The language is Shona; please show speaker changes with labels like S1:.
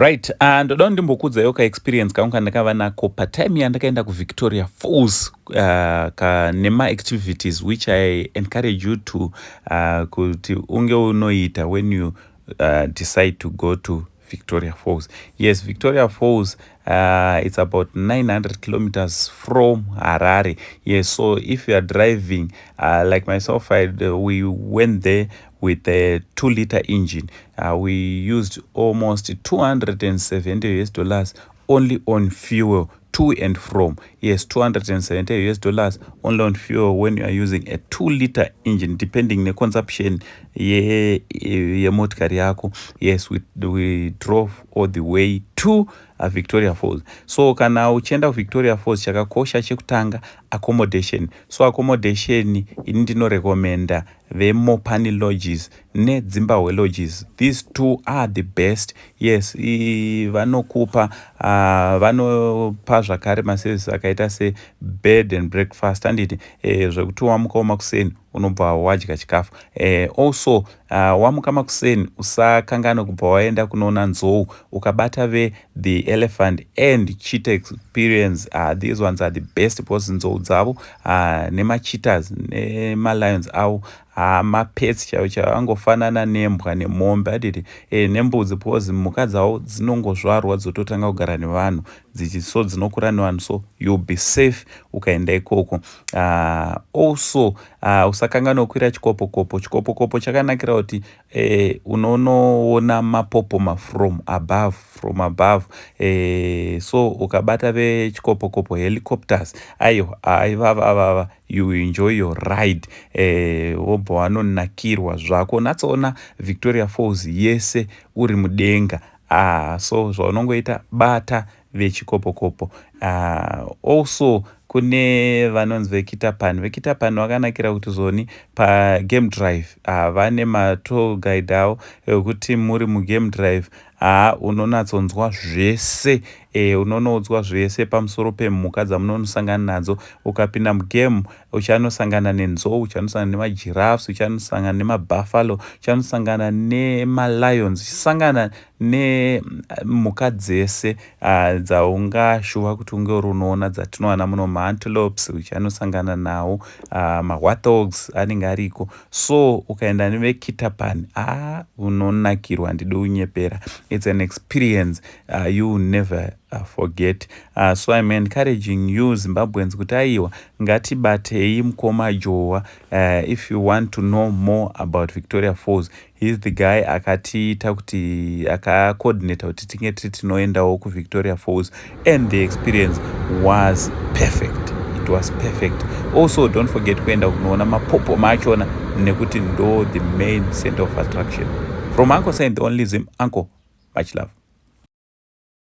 S1: Right, and ndoda ndimbokudzawo kaexperience kangu kandakava nako patime yandakaenda kuVictoria Falls nema-activities which I encourage you to kuti unge unoita when you decide to go to Victoria Falls. Yes, Victoria Falls, it's about 900 kilometers from Harare. Yes, so if you are driving, like myself, we went there with a 2-liter engine. We used almost $270 only on fuel to and from. Yes, $270 only on fuel when you are using a 2-liter engine, depending the consumption ye motikari yako. Yes, we drove all the way to Victoria Falls. So kana uchenda Victoria Falls, chakakosha chekutanga accommodation. So accommodation ini ndinorecommenda veMopani Lodges neZimbabwe Lodges. These two are the best. Yes, vanokupa vanopa zvakare maservice akaita se bed and breakfast anditi zvekuti wamuka makuseni unobva wadya chikafu. Also wamuka makuseni usakangana kubva waenda kunoona nzou ukabata the elephant and cheetah experience. These ones are the best because nzou dzavo nemacheetahs nemalions avo mapets chaiwo angofanana nembwa nemombe aditi nembudzi because mhuka dzavo dzinongozvarwa dzototanga kugara nevanhu so dzinokura nevanhu, so you'll be safe ukaenda ikoko. Also usakangana kukwira chikopokopo. Chikopokopo chakanakira kuti unonoona mapopoma from above. So ukabata vechikopokopo helicopters aivava you enjoy your ride. Wobva wanonakirwa zvako natsoona Victoria Falls yese uri mudenga. So zvaunongoita bata vechikopokopo. Also kune vanonzi vekitapani vakanakira kuti zoni pagame drive vane matour guide avo ekuti muri mugame drive unonatsonzwa zvese. Unonoudzwa zvese pamusoro pemhuka dzamunonosangana nadzo. Ukapinda mugame uchanosangana nenzou, uchanosangana nemagiraffes, uchanosangana nemabuffalo, uchanosangana nemalions, uchisangana nemhuka dzese dzaungashuva kuti unge uri unoona dzatinowana muno maantelopes uchanosangana nawo, mawarthogs anenge ariko. So ukaenda nevekitapani unonakirwa ndidi unyepera. It's an experience you will never forget. So I'm encouraging you Zimbabweans kuti aiwa ngatibatei mukoma Jowa. If you want to know more about Victoria Falls, he's the guy akatiita kuti akacoordinate kuti tinge tinoendawo kuVictoria Falls, and the experience was perfect. It was perfect. Also don't forget kuenda kunoona mapopoma achona nekuti ndo the main center of attraction. From Uncle Saint, the only Zim, Uncle, much love.